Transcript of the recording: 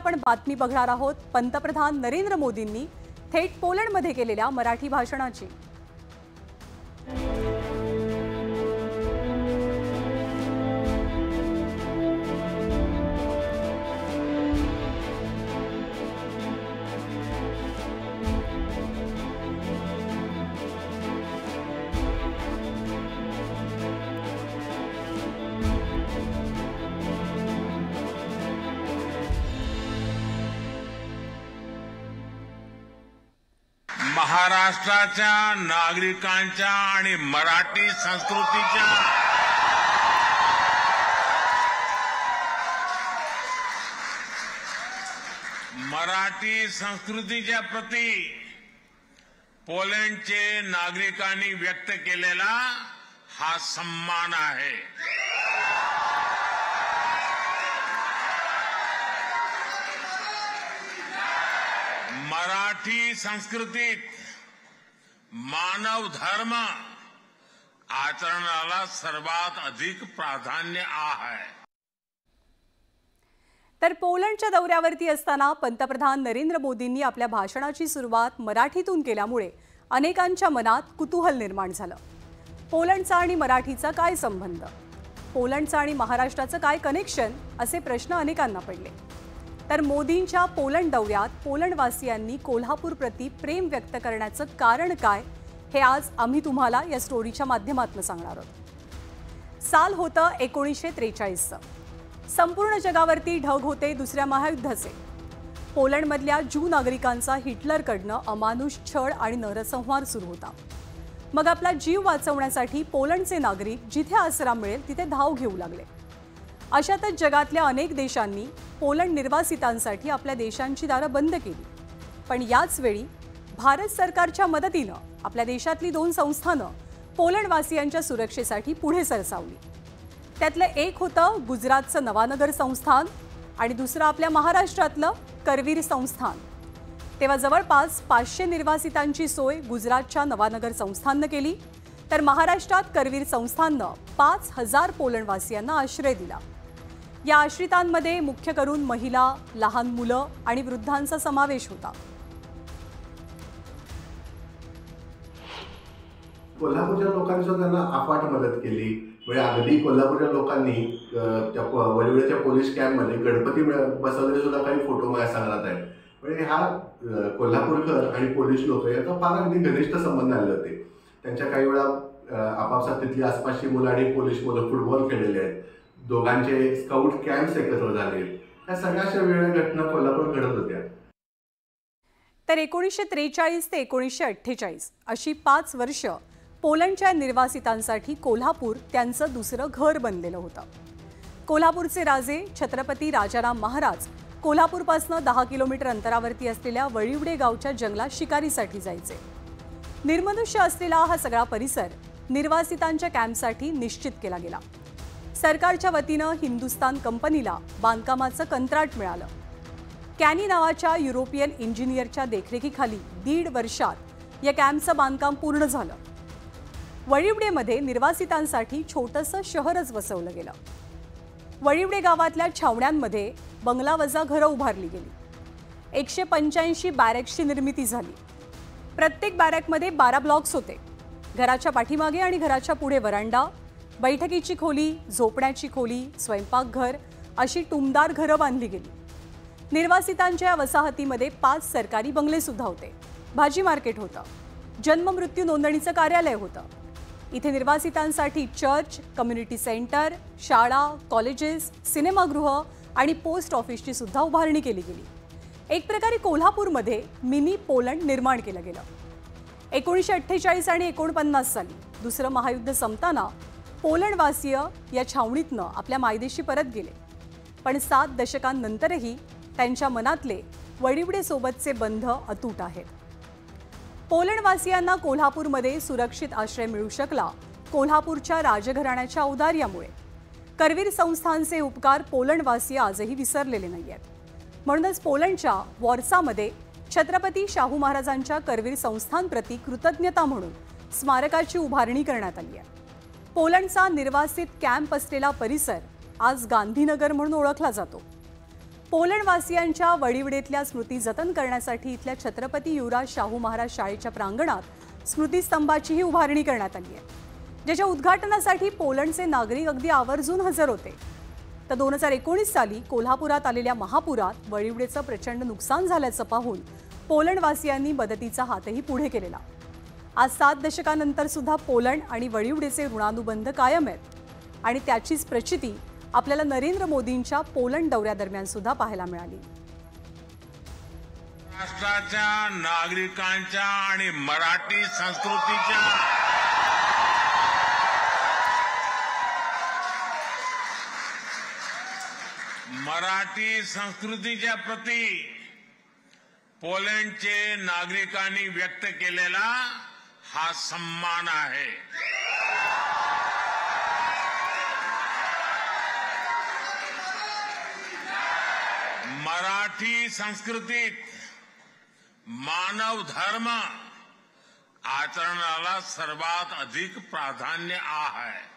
आपण बातमी बघणार आहोत पंतप्रधान नरेंद्र मोदींनी थेट पोलंडमध्ये केलेल्या मराठी भाषणाची। महाराष्ट्राच्या नागरिकांच्या आणि मराठी संस्कृतीच्या प्रती पोलंडचे नागरिकांनी व्यक्त केलेला हा सन्मान आहे। मराठी संस्कृतीत मानव धर्म आचरणाला सर्वात अधिक प्राधान्य आहे। तर पोलंडच्या दौऱ्यावरती असताना पंतप्रधान नरेंद्र मोदींनी आपल्या भाषणाची सुरुवात मराठीतून केल्यामुळे अनेकांच्या मनात कुतूहल निर्माण झालं। पोलंडचा आणि मराठीचा काय संबंध, पोलंडचा आणि महाराष्ट्राचं काय कनेक्शन, असे प्रश्न अनेकांना पडले। तर मोदींच्या पोलंड दौऱ्यात पोलंडवासियांनी कोल्हापूर प्रति प्रेम व्यक्त करण्याचं कारण काय, हे आज आम्ही तुम्हाला या स्टोरीच्या माध्यमातून सांगणार आहोत। साल होतं 1943चं। संपूर्ण जगावरती ढग होते दुसऱ्या महायुद्धाचे। पोलंडमधल्या ज्यू नागरिकांचा हिटलरकडनं अमानुष छळ आणि नरसंहार सुरू होता। मग आपला जीव वाचवण्यासाठी पोलंडचे नागरिक जिथे आसरा मिळेल तिथे धाव घेऊ लागले। अशातच जगातल्या अनेक देशांनी पोलंड निर्वासितांसाठी आपल्या देशांची दारं बंद केली। पण याच वेळी भारत सरकारच्या मदतीनं आपल्या देशातली 2 संस्थानं पोलंडवासियांच्या सुरक्षेसाठी पुढे सरसावली। त्यातलं एक होतं गुजरातचं नवानगर संस्थान आणि दुसरं आपल्या महाराष्ट्रातलं करवीर संस्थान। तेव्हा जवळपास 500 निर्वासितांची सोय गुजरातच्या नवानगर संस्थाननं केली, तर महाराष्ट्रात करवीर संस्थाननं 5000 पोलंडवासियांना आश्रय दिला। या आश्रितांमध्ये मुख्य करून महिला, लहान मुलं आणि वृद्धांचा समावेश होता। कोल्हापूरच्या लोकांनी सुद्धा त्यांना अफाट मदत केली। म्हणजे अगदी कोल्हापूरच्या लोकांनी त्या वडिवड्याच्या पोलीस कॅम्पमध्ये गणपती बसवलेले सुद्धा काही फोटो माझ्या संग्रहात आहेत। म्हणजे हा कोल्हापूरकर आणि पोलीस लोक याचा फार अगदी घनिष्ठ संबंध आले होते। त्यांच्या काही वेळा आपापसात तिथली आसपासची मुलं आणि पोलीस मुलं फुटबॉल खेळलेले आहेत। दोघांचे स्काउट कॅम्प्स एकत्र झाले। या सगळ्या वेगळ्या घटना कोल्हापूर घडत होत्या। तर 1943 ते 1948 अशी 5 वर्ष पोलंडच्या निर्वासितांसाठी कोल्हापूर त्यांचं दुसरं घर बनलेलं होतं। कोल्हापूरचे राजे छत्रपती राजाराम महाराज कोल्हापूरपासून 10 किलोमीटर अंतरावरती असलेल्या वळिवडे गावच्या जंगलात शिकारीसाठी जायचे। निर्मनुष्य असलेला हा सगळा परिसर निर्वासितांच्या कॅम्पसाठी निश्चित केला गेला। सरकारच्या वतीनं हिंदुस्तान कंपनीला बांधकामाचं कंत्राट मिळालं। कॅनी नावाच्या युरोपियन इंजिनियरच्या देखरेखीखाली 1.5 वर्षात या कॅम्पचं बांधकाम पूर्ण झालं। वळिवडेमध्ये निर्वासितांसाठी छोटंसं शहरच वसवलं गेलं। वळिवडे गावातल्या छावण्यांमध्ये बंगलावजा घरं उभारली गेली। 185 बॅरेक्सची निर्मिती झाली। प्रत्येक बॅरेकमध्ये 12 ब्लॉक्स होते। घराच्या पाठीमागे आणि घराच्या पुढे वरांडा, बैठकीची खोली, झोपण्याची खोली, स्वयंपाकघर अशी टुमदार घरं बांधली गेली। निर्वासितांच्या या वसाहतीमध्ये 5 सरकारी बंगले सुद्धा होते। भाजी मार्केट होतं। जन्म मृत्यू नोंदणीचं कार्यालय होतं। इथे निर्वासितांसाठी चर्च, कम्युनिटी सेंटर, शाळा, कॉलेजेस, सिनेमागृह आणि पोस्ट ऑफिसची सुद्धा उभारणी केली गेली। एक प्रकारे कोल्हापूरमध्ये मिनी पोलंड निर्माण केलं गेलं। 1948 आणि 49 साली दुसरं महायुद्ध संपताना पोलंडवासीय या छावणीतनं आपल्या मायदेशी परत गेले। पण 7 दशकांनंतरही त्यांच्या मनातले वळिवडेसोबतचे बंध अतूट आहेत। पोलंडवासियांना कोल्हापूरमध्ये सुरक्षित आश्रय मिळू शकला कोल्हापूरच्या राजघराण्याच्या औदार्यामुळे। करवीर संस्थानचे उपकार पोलंडवासी आजही विसरलेले नाहीयेत। म्हणूनच पोलंडच्या वॉर्सामध्ये छत्रपती शाहू महाराजांच्या करवीर संस्थानप्रती कृतज्ञता म्हणून स्मारकाची उभारणी करण्यात आली आहे। पोलंडचा निर्वासित कॅम्प असलेला परिसर आज गांधीनगर म्हणून ओळखला जातो। पोलंडवासियांच्या वडिवडेतल्या स्मृती जतन करण्यासाठी इथल्या छत्रपती युवराज शाहू महाराज शाळेच्या प्रांगणात स्मृतीस्तंभाचीही उभारणी करण्यात आली आहे, ज्याच्या उद्घाटनासाठी पोलंडचे नागरिक अगदी आवर्जून हजर होते. तर 2019 साली कोल्हापुरात आलेल्या महापुरात वडिवडेचं प्रचंड नुकसान झाल्याचं पाहून पोलंडवासियांनी मदतीचा हातही पुढे केलेला. आज 7 दशकांनंतर सुद्धा पोलंड आणि वडिवडेचे ऋणानुबंध कायम आहेत आणि त्याचीच प्रचिती आपल्याला नरेंद्र मोदींच्या पोलंड दौऱ्यादरम्यान सुद्धा पाहायला मिळाली. राष्ट्राच्या नागरिकांच्या आणि मराठी संस्कृतीच्या प्रती पोलंडचे नागरिकांनी व्यक्त केलेला हा सन्मान आहे. मराठी संस्कृतीत मानव धर्म आचरणाला सर्वात अधिक प्राधान्य आहे.